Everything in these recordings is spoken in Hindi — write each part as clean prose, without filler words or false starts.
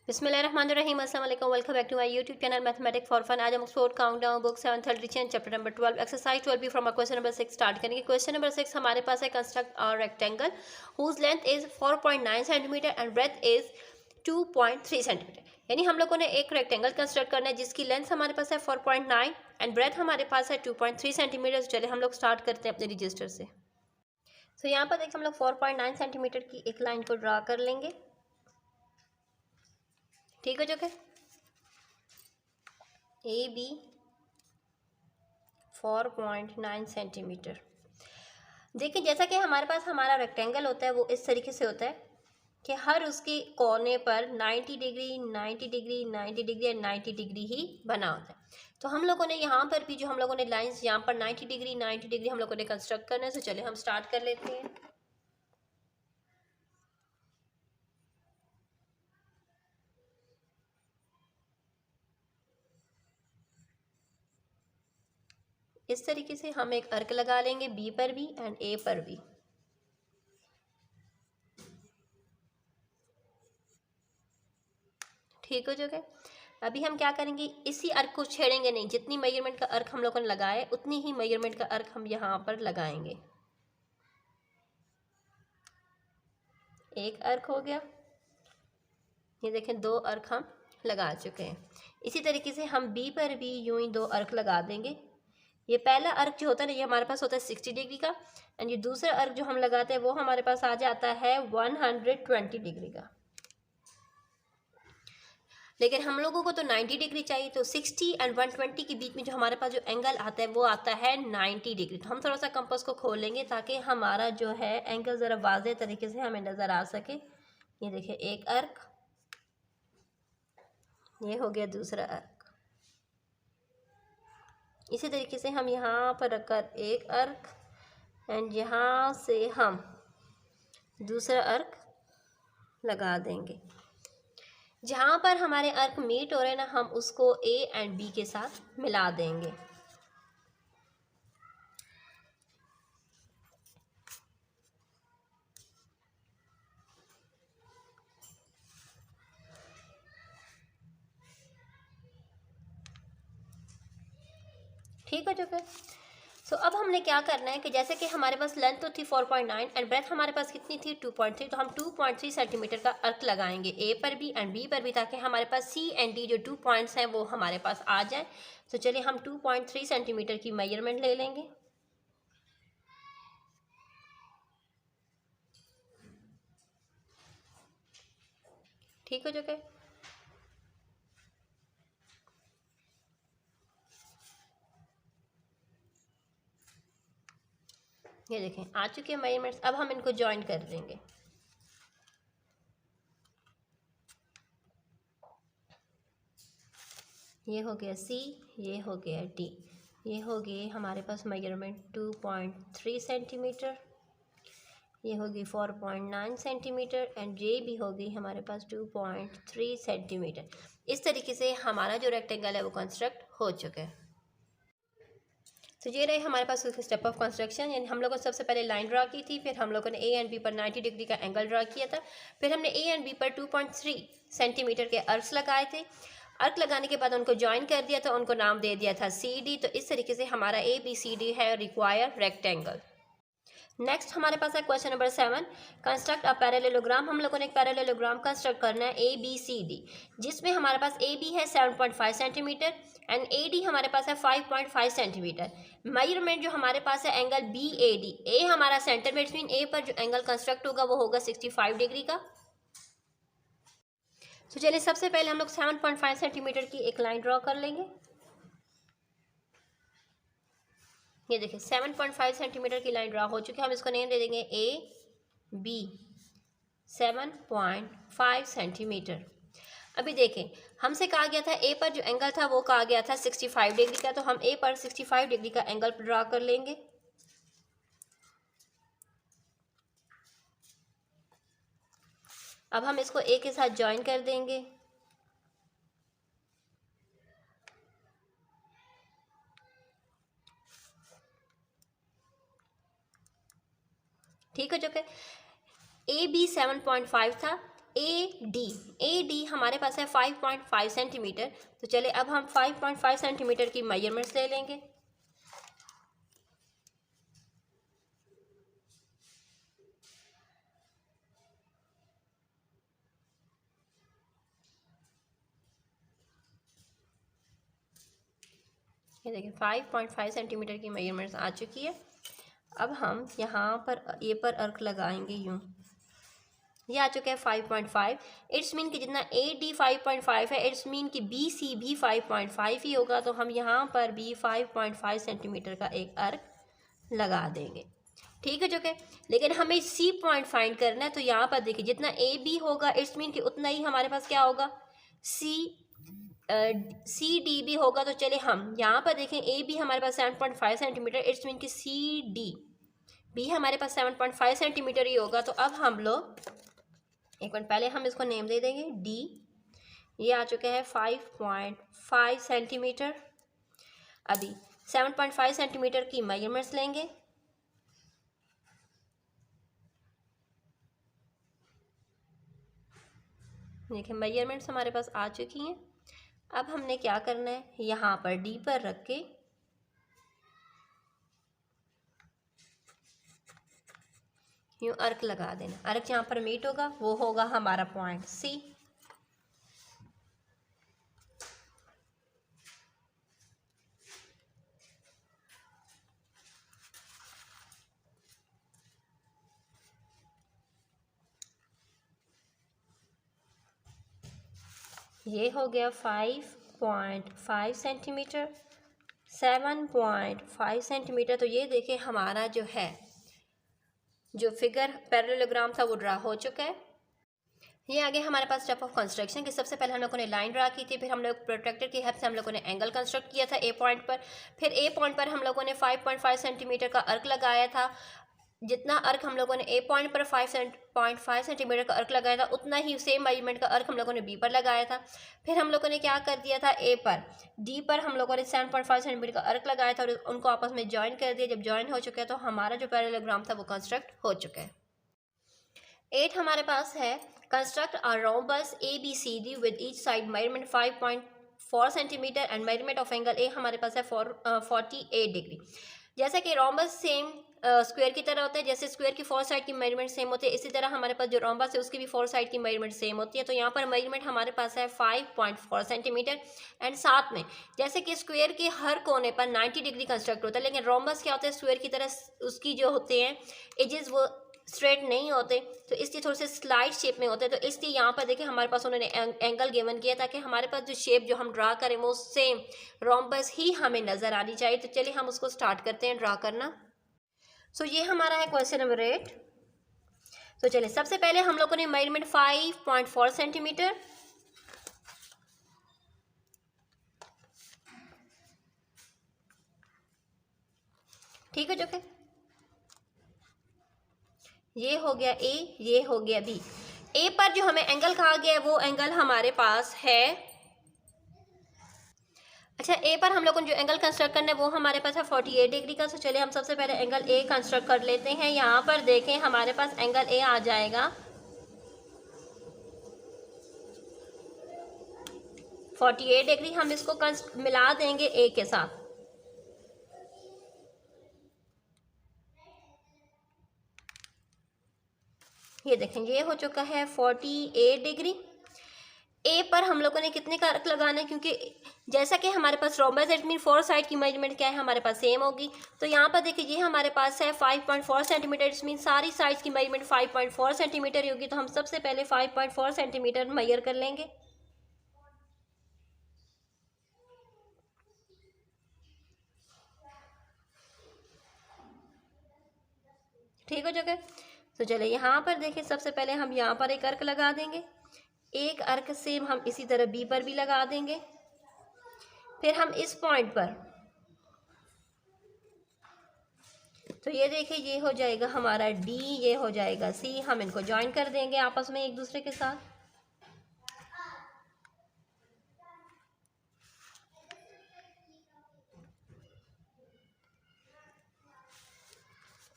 बिस्मिल्लाहिर्रहमानिर्रहीम, अस्सलाम वालेकुम। Welcome back to my YouTube channel mathematics for fun. आज हम Oxford countdown book 7th edition chapter number 12 exercise 12 from question number 6 start करेंगे। क्वेश्चन नंबर 6 हमारे पास है construct a rectangle whose length is 4.9 centimetre and breadth is 2.3 centimetre. यानी हम लोगों ने एक रेक्टेंगल कंस्ट्रक्ट करना है जिसकी लेंथ हमारे पास है 4.9 एंड ब्रेथ हमारे पास है 2.3 सेंटीमीटर। चले हम लोग स्टार्ट करते हैं अपने रजिस्टर से। तो यहाँ पर देखिए हम लोग 4.9 सेंटीमीटर की एक लाइन को ड्रा कर लेंगे। ठीक हो चुके। A B 4.9 centimetre. देखिए जैसा कि हमारे पास हमारा रेक्टेंगल होता है वो इस तरीके से होता है कि हर उसके कोने पर 90 degree 90 degree 90 degree and 90 degree ही बना होता है। तो हम लोगों ने यहाँ पर भी जो हम लोगों ने लाइंस यहाँ पर 90 डिग्री हम लोगों ने कंस्ट्रक्ट करना है। तो चलिए हम स्टार्ट कर लेते हैं। इस तरीके से हम एक अर्क लगा लेंगे बी पर भी एंड ए पर भी। ठीक हो चुका है। अभी हम क्या करेंगे, इसी अर्क को छेड़ेंगे नहीं। जितनी मेजरमेंट का अर्क हम लोगों ने लगाया है उतनी ही मेजरमेंट का अर्क हम यहाँ पर लगाएंगे। एक अर्क हो गया, ये देखें दो अर्क हम लगा चुके हैं। इसी तरीके से हम बी पर भी यूं ही दो अर्क लगा देंगे। ये पहला अर्क जो होता है ना ये हमारे पास होता है 60 डिग्री का एंड ये दूसरा अर्क जो हम लगाते हैं वो हमारे पास आ जाता है 120 डिग्री का। लेकिन हम लोगों को तो 90 डिग्री चाहिए, तो 60 एंड 120 के बीच में जो हमारे पास जो एंगल आता है वो आता है 90 डिग्री। तो हम थोड़ा सा कंपास को खोल लेंगे ताकि हमारा जो है एंगल ज़रा वाज़ेह तरीके से हमें नज़र आ सके। ये देखिए एक अर्क, ये हो गया दूसरा अर्क। इसी तरीके से हम यहाँ पर रखकर एक अर्क एंड यहाँ से हम दूसरा अर्क लगा देंगे। जहाँ पर हमारे अर्क मीट हो रहे हैं ना हम उसको ए एंड बी के साथ मिला देंगे। ठीक हो चुका है। सो अब हमने क्या करना है कि जैसे कि हमारे पास लेंथ तो थी 4.9 एंड ब्रेथ हमारे पास कितनी थी 2.3, तो हम 2.3 सेंटीमीटर का अर्क लगाएंगे ए पर भी एंड बी पर भी ताकि हमारे पास सी एंड डी जो 2 पॉइंट्स हैं वो हमारे पास आ जाए। तो चलिए हम 2.3 सेंटीमीटर की मेजरमेंट ले लेंगे। ठीक हो चुका है। ये देखें आ चुके हैं मेजरमेंट्स। अब हम इनको ज्वाइन कर देंगे। ये हो गया सी, ये हो गया डी, ये हो गए हमारे पास मेजरमेंट 2.3 सेंटीमीटर, ये होगी 4.9 सेंटीमीटर एंड ये भी होगी हमारे पास 2.3 सेंटीमीटर। इस तरीके से हमारा जो रेक्टेंगल है वो कंस्ट्रक्ट हो चुका है। तो ये रहे हमारे पास स्टेप ऑफ कंस्ट्रक्शन। यानी हम लोगों ने सबसे पहले लाइन ड्रा की थी, फिर हम लोगों ने ए एंड बी पर 90 डिग्री का एंगल ड्रा किया था, फिर हमने ए एंड बी पर 2.3 सेंटीमीटर के अर्क्स लगाए थे। अर्क लगाने के बाद उनको ज्वाइन कर दिया था, उनको नाम दे दिया था सी डी। तो इस तरीके से हमारा ए बी सी डी है रिक्वायर रेक्टेंगल। नेक्स्ट हमारे पास है question number 7, construct a parallelogram. हम लोगों ने एक पैरेललोग्राम कंस्ट्रक्ट करना है ए बी सी डी, जिसमें हमारे पास ए बी है 7.5 सेंटीमीटर एंड ए डी हमारे पास है 5.5 सेंटीमीटर। मेजरमेंट जो हमारे पास है एंगल बी ए डी, ए हमारा सेंटर बिटवीन ए पर जो एंगल कंस्ट्रक्ट होगा वो होगा 65 डिग्री का। तो चलिए सबसे पहले हम लोग 7.5 सेंटीमीटर की एक लाइन ड्रॉ कर लेंगे। ये देखिए 7.5 सेंटीमीटर की लाइन ड्रा हो चुकी है। हम इसको नेम दे देंगे ए बी 7.5 सेंटीमीटर। अभी देखें हमसे कहा गया था ए पर जो एंगल था वो कहा गया था 65 डिग्री का, तो हम ए पर 65 डिग्री का एंगल ड्रा कर लेंगे। अब हम इसको ए के साथ ज्वाइन कर देंगे। ठीक हो चुका है। ए बी 7.5 था ए डी हमारे पास है 5.5 सेंटीमीटर। तो चले अब हम 5.5 सेंटीमीटर की मेजरमेंट्स ले लेंगे। ये देखिए 5.5 सेंटीमीटर की मेजरमेंट्स आ चुकी है। अब हम यहाँ पर ए पर अर्क लगाएंगे यूँ। ये आ चुका है 5.5। इट्स मीन कि जितना ए डी 5.5 है, इट्स मीन कि बी सी भी 5.5 ही होगा। तो हम यहाँ पर भी 5.5 सेंटीमीटर का एक अर्क लगा देंगे। ठीक है चुके। लेकिन हमें सी पॉइंट फाइंड करना है। तो यहाँ पर देखिए जितना ए बी होगा, इट्स मीन कि उतना ही हमारे पास क्या होगा, सी डी भी होगा। तो चलिए हम यहाँ पर देखें, ए बी हमारे पास 7.5 सेंटीमीटर, इट्स मीन कि सी डी भी हमारे पास 7.5 सेंटीमीटर ही होगा। तो अब हम लोग एक मिनट पहले हम इसको नेम दे देंगे डी। ये आ चुके हैं 5.5 सेंटीमीटर। अभी 7.5 सेंटीमीटर की मेजरमेंट्स लेंगे। देखिए मेजरमेंट्स हमारे पास आ चुकी हैं। अब हमने क्या करना है, यहाँ पर डी पर रख के यूँ अर्क लगा देना। अर्क जहाँ पर मीट होगा वो होगा हमारा पॉइंट सी। ये हो गया 5.5 सेंटीमीटर, 7.5 सेंटीमीटर। तो ये देखें हमारा जो है जो फिगर पैरेललोग्राम था वो ड्रा हो चुका है। ये आगे हमारे पास स्टेप ऑफ कंस्ट्रक्शन की सबसे पहले हम लोगों ने लाइन ड्रा की थी, फिर हम लोग प्रोट्रैक्टर की हेल्प से हम लोगों ने एंगल कंस्ट्रक्ट किया था ए पॉइंट पर। फिर ए पॉइंट पर हम लोगों ने 5.5 सेंटीमीटर का अर्क लगाया था। जितना अर्क हम लोगों ने ए पॉइंट पर 5.5 सेंटीमीटर का अर्क लगाया था, उतना ही सेम मेजरमेंट का अर्क हम लोगों ने बी पर लगाया था। फिर हम लोगों ने क्या कर दिया था, ए पर डी पर हम लोगों ने 7.5 सेंटीमीटर का अर्क लगाया था और उनको आपस में ज्वाइन कर दिया। जब ज्वाइन हो चुका है तो हमारा जो पैरेललोग्राम था वो कंस्ट्रक्ट हो चुका है। 8 हमारे पास है construct a rhombus A B C D with each side measurement 5.4 centimetre and measurement of angle A हमारे पास है 48 डिग्री। जैसा कि रोम्बस सेम स्क्वायर की तरह होता है, जैसे स्क्वायर की 4 साइड की मेजरमेंट सेम होती है, इसी तरह हमारे पास जो रोम्बस है उसकी भी 4 साइड की मेजरमेंट सेम होती है। तो यहाँ पर मेजरमेंट हमारे पास है 5.4 सेंटीमीटर एंड साथ में जैसे कि स्क्वायर के हर कोने पर 90 डिग्री कंस्ट्रक्ट होता है, लेकिन रोम्बस क्या होता है, स्क्वायर की तरह उसकी जो होते हैं एजेस वो स्ट्रेट नहीं होते, तो इसलिए थोड़े से स्लाइड शेप में होते हैं। तो इसलिए यहाँ पर देखिए हमारे पास उन्होंने एंगल गिवन किया ताकि हमारे पास जो शेप जो हम ड्रा करें वो सेम रोम्बस ही हमें नज़र आनी चाहिए। तो चलिए हम उसको स्टार्ट करते हैं ड्रा करना। सो ये हमारा है क्वेश्चन नंबर 8। तो चलिए सबसे पहले हम लोगों ने मेजरमेंट 5.4 सेंटीमीटर, ठीक है जो कि ये हो गया ए, ये हो गया बी। ए पर जो हमें एंगल कहा गया है वो एंगल हमारे पास है, अच्छा ए पर हम लोगों को जो एंगल कंस्ट्रक्ट करना है वो हमारे पास है 48 डिग्री का। तो चलिए हम सबसे पहले एंगल ए कंस्ट्रक्ट कर लेते हैं। यहाँ पर देखें हमारे पास एंगल ए आ जाएगा 48 डिग्री। हम इसको मिला देंगे ए के साथ। ये देखें ये हो चुका है 48 डिग्री। ए पर हम लोगों ने कितने का अर्क लगाना है, क्योंकि जैसा कि हमारे पास रोम्बस इट मीन 4 साइड की मेजरमेंट क्या है हमारे पास सेम होगी। तो यहाँ पर देखिए ये हमारे पास है 5.4 सेंटीमीटर, इट्स मीन सारी साइड्स की मेजरमेंट 5.4 सेंटीमीटर होगी। तो हम सबसे पहले 5.4 सेंटीमीटर मेजर कर लेंगे। ठीक हो जगह। तो चले यहाँ पर देखिए सबसे पहले हम यहाँ पर एक अर्क लगा देंगे, एक अर्क सेम हम इसी तरह बी पर भी लगा देंगे। फिर हम इस पॉइंट पर, तो ये देखिए ये हो जाएगा हमारा डी, ये हो जाएगा सी। हम इनको ज्वाइन कर देंगे आपस में एक दूसरे के साथ।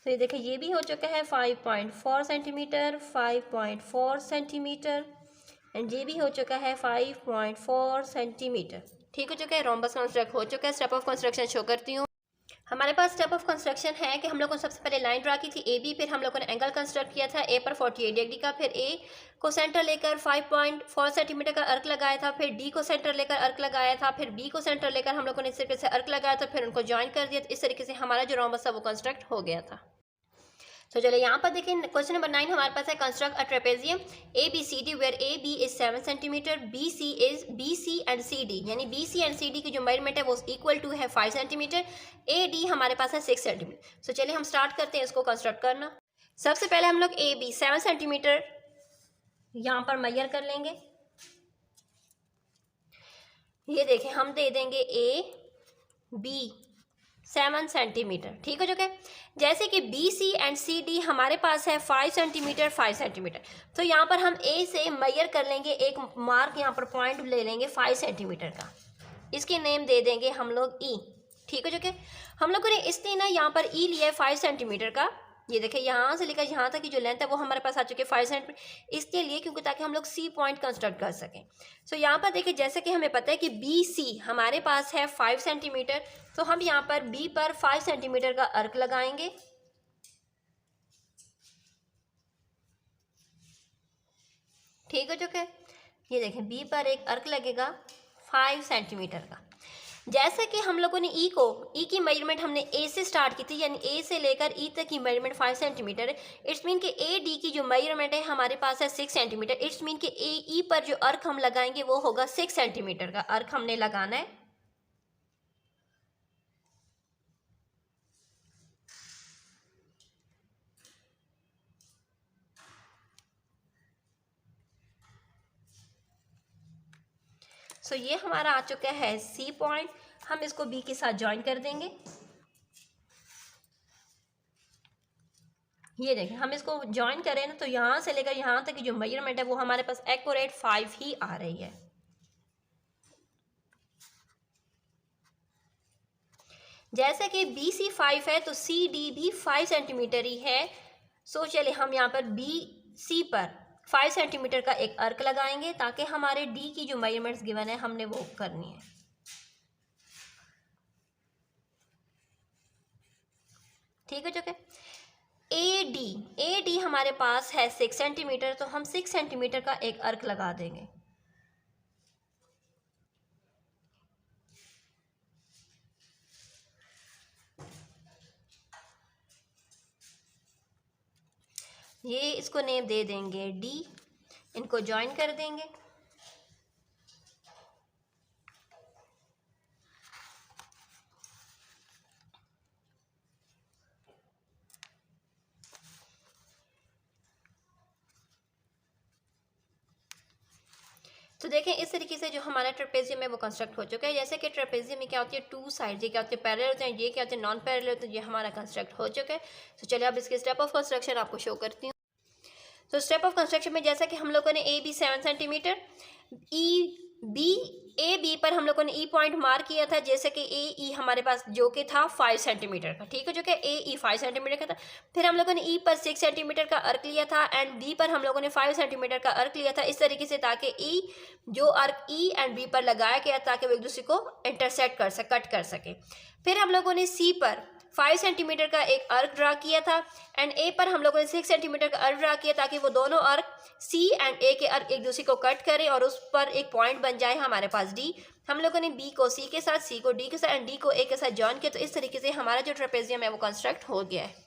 तो ये देखिए ये भी हो चुका है 5.4 सेंटीमीटर, 5.4 सेंटीमीटर, एंड ये भी हो चुका है 5.4 सेंटीमीटर। ठीक हो चुका है, रोम्बस कंस्ट्रक्ट हो चुका है। स्टेप ऑफ कंस्ट्रक्शन शो करती हूँ। हमारे पास स्टेप ऑफ कंस्ट्रक्शन है कि हम लोगों ने सबसे पहले लाइन ड्रा की थी ए बी, फिर हम लोगों ने एंगल कंस्ट्रक्ट किया था ए पर 48 डिग्री का, फिर ए को सेंटर लेकर 5.4 सेंटीमीटर का अर्क लगाया था, फिर डी को सेंटर लेकर अर्क लगाया था, फिर बी को सेंटर लेकर हम लोगों ने इस तरीके से अर्क लगाया था, फिर उनको ज्वाइन कर दिया। इस तरीके से हमारा जो रोम्बस था वो कंस्ट्रक्ट हो गया था। तो चलिए यहाँ पर देखिए क्वेश्चन नंबर 9 हमारे पास है construct a trapezium A B C D where A B is 7 centimetre, B C is B C and C D, यानी B C and C D की जो मेजरमेंट है वो इक्वल टू है 5 सेंटीमीटर, ए डी हमारे पास है 6 सेंटीमीटर। तो चलिए हम स्टार्ट करते हैं इसको कंस्ट्रक्ट करना। सबसे पहले हम लोग ए बी 7 सेंटीमीटर यहाँ पर मेजर कर लेंगे। ये देखें हम दे देंगे ए बी 7 सेंटीमीटर। ठीक हो चुका है। जैसे कि B C and C D हमारे पास है 5 सेंटीमीटर 5 सेंटीमीटर, तो यहाँ पर हम ए से मेजर कर लेंगे, एक मार्क यहाँ पर पॉइंट ले लेंगे 5 सेंटीमीटर का, इसके नेम दे देंगे हम लोग ई। ठीक हो चुके। हम लोगों ने इसलिए ना यहाँ पर ई लिया है 5 सेंटीमीटर का। ये देखिए यहाँ से लेकर यहाँ तक की जो लेंथ है वो हमारे पास आ चुके हैं 5 सेंटीमीटर, इसके लिए क्योंकि ताकि हम लोग सी पॉइंट कंस्ट्रक्ट कर सकें। सो यहाँ पर देखिए जैसे कि हमें पता है कि बी सी हमारे पास है 5 सेंटीमीटर, तो हम यहाँ पर बी पर 5 सेंटीमीटर का अर्क लगाएंगे। ठीक हो चुके। ये देखें बी पर एक अर्क लगेगा 5 सेंटीमीटर का। जैसे कि हम लोगों ने ई की मेजरमेंट हमने ए से स्टार्ट की थी, यानी ए से लेकर ई तक की मेजरमेंट 5 सेंटीमीटर है। इट्स मीन कि ए डी की जो मेजरमेंट है हमारे पास है 6 सेंटीमीटर। इट्स मीन कि ए ई पर जो अर्क हम लगाएंगे वो होगा 6 सेंटीमीटर का अर्क हमने लगाना है। सो ये हमारा आ चुका है सी पॉइंट, हम इसको बी के साथ ज्वाइन कर देंगे। ये देखें हम इसको ज्वाइन करें ना, तो यहाँ से लेकर यहाँ तक की जो मेजरमेंट है वो हमारे पास एक्यूरेट 5 ही आ रही है। जैसे कि बी सी 5 है तो सी डी भी 5 सेंटीमीटर ही है। सो चलिए हम यहाँ पर बी सी पर 5 सेंटीमीटर का एक अर्क लगाएंगे ताकि हमारे डी की जो मेजरमेंट्स गिवन है हमने वो करनी है। ठीक है चुके। ए डी हमारे पास है 6 सेंटीमीटर, तो हम 6 सेंटीमीटर का एक अर्क लगा देंगे। ये इसको नेम दे देंगे डी, इनको ज्वाइन कर देंगे। तो देखें इस तरीके से जो हमारा ट्रेपेजियम है वो कंस्ट्रक्ट हो चुका है। जैसे कि ट्रेपेजियम में क्या होती है, 2 साइड, ये क्या होते हैं पैरेलल होते हैं, ये क्या होते हैं नॉन पैरेलल होते हैं। ये हमारा कंस्ट्रक्ट हो चुका है। तो चलिए अब इसके स्टेप ऑफ कंस्ट्रक्शन आपको शो करती हूँ। तो स्टेप ऑफ कंस्ट्रक्शन में जैसा कि हम लोगों ने A B 7 centimetre, A B पर हम लोगों ने ई पॉइंट मार्क किया था, जैसे कि ए ई हमारे पास जो कि था 5 सेंटीमीटर का। ठीक है, जो कि ए ई 5 सेंटीमीटर का था। फिर हम लोगों ने ई पर 6 सेंटीमीटर का अर्क लिया था एंड बी पर हम लोगों ने 5 सेंटीमीटर का अर्क लिया था, इस तरीके से ताकि ई जो अर्क ई एंड बी पर लगाया गया ताकि वो एक दूसरे को इंटरसेक्ट कर सके, कट कर सके। फिर हम लोगों ने सी पर 5 सेंटीमीटर का एक अर्क ड्रा किया था एंड ए पर हम लोगों ने 6 सेंटीमीटर का अर्क ड्रा किया ताकि वो दोनों अर्क सी एंड ए के अर्क एक दूसरे को कट करें और उस पर एक पॉइंट बन जाए हमारे पास डी। हम लोगों ने बी को सी के साथ, सी को डी के साथ एंड डी को ए के साथ जॉइन किया। तो इस तरीके से हमारा जो ट्रेपेजियम है वो कंस्ट्रक्ट हो गया है।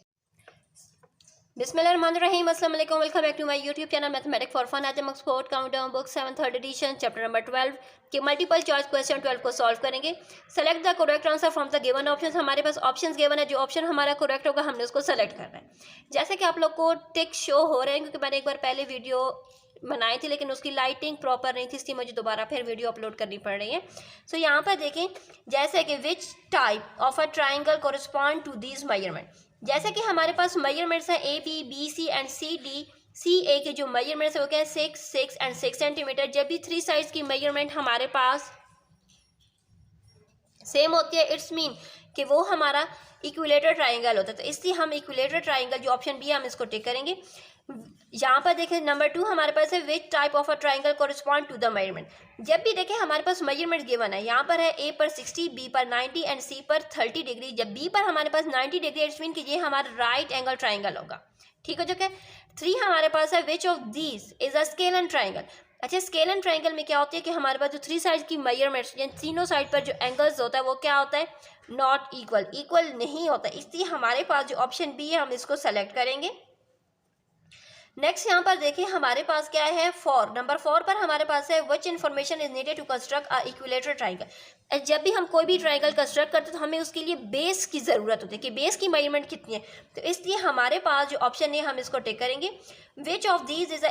बिस्मिल्लाहिर्रहमानिर्रहीम, अस्सलाम वालेकुम, welcome back to my YouTube channel mathematics for fun. आज हम Oxford countdown book 7 3rd edition chapter number 12 के मल्टीपल चॉइस क्वेश्चन 12 को सॉल्व करेंगे। Select the correct answer from the given options. हमारे पास ऑप्शंस गिवन है, जो ऑप्शन हमारा करेक्ट होगा हमने उसको सेलेक्ट करना है। जैसे कि आप लोग को टिक शो हो रहे हैं क्योंकि मैंने एक बार पहले वीडियो बनाई थी लेकिन उसकी लाइटिंग प्रॉपर नहीं थी, इसलिए मुझे दोबारा फिर वीडियो अपलोड करनी पड़ रही है। सो यहाँ पर देखें जैसे कि which type of a triangle correspond to these measurement. जैसे कि हमारे पास मेजरमेंट्स हैं A B C and C D. C A के जो मेजरमेंट्स है वो क्या है 6 6 एंड 6 सेंटीमीटर। जब भी 3 साइड्स की मेजरमेंट हमारे पास सेम होती है, इट्स मीन कि वो हमारा इक्विलेटर ट्राइंगल होता है। तो इसलिए हम इक्विलेटर ट्राइंगल जो ऑप्शन बी है हम इसको टिक करेंगे। यहाँ पर देखें नंबर 2 हमारे पास है which type of a triangle correspond to the measurement. जब भी देखें हमारे पास मेजरमेंट गिवन है, यहाँ पर है ए पर 60, बी पर 90 एंड सी पर 30 डिग्री। जब बी पर हमारे पास 90 डिग्री इट्स मीन कि ये हमारा राइट एंगल ट्राइंगल होगा। ठीक हो चुका है। 3 हमारे पास है which of these is a scale and triangle. अच्छा, स्केल एंड ट्राइंगल में क्या होती है कि हमारे पास जो 3 साइड की मेजरमेंट्स यानी तीनों साइड पर जो एंगल्स होता है वो क्या होता है, नॉट इक्वल, इक्वल नहीं होता। इसलिए हमारे पास जो ऑप्शन बी है हम इसको सेलेक्ट करेंगे। नेक्स्ट यहाँ पर देखिए हमारे पास क्या है, नंबर 4 पर हमारे पास है which information is needed to construct a equilateral triangle. जब भी हम कोई भी ट्राइंगल कंस्ट्रक्ट करते हैं तो हमें उसके लिए बेस की ज़रूरत होती है कि बेस की मेजरमेंट कितनी है। तो इसलिए हमारे पास जो ऑप्शन है हम इसको टिक करेंगे। Which of these is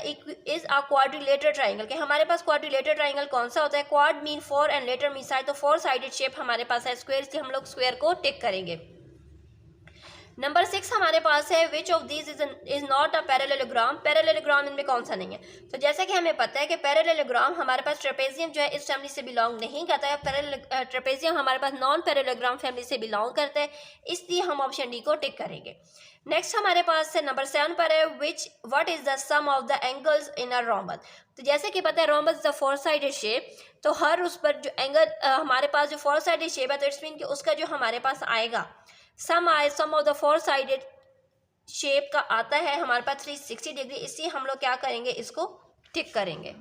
a quadrilateral triangle, कि हमारे पास क्वाड्रिलेटरल ट्राइंगल कौन सा होता है, quad mean 4 and later mean side, तो 4 साइडेड शेप हमारे पास है स्क्वायर, इसलिए हम लोग स्क्वायर को टिक करेंगे। नंबर 6 हमारे पास है which of these is not a parallelogram. Parallelogram इनमें कौन सा नहीं है। तो जैसा कि हमें पता है कि पैरेललोग्राम हमारे पास ट्रेपेजियम जो है इस फैमिली से बिलोंग नहीं करता है। ट्रेपेजियम हमारे पास नॉन पैरेललोग्राम फैमिली से बिलोंग करता है, इसलिए हम ऑप्शन डी को टिक करेंगे। नेक्स्ट हमारे पास है नंबर 7 पर है what is the sum of the angles in a rhombus. तो जैसे कि पता है रोम्बस द 4 साइडेड शेप, तो हर उस पर जो एंगल हमारे पास जो 4 साइडेड शेप है तो इट्स मीन कि उसका जो हमारे पास आएगा सम ऑफ द 4 साइडेड शेप का आता है हमारे पास 360 डिग्री, इसलिए हम लोग क्या करेंगे, इसको टिक करेंगे।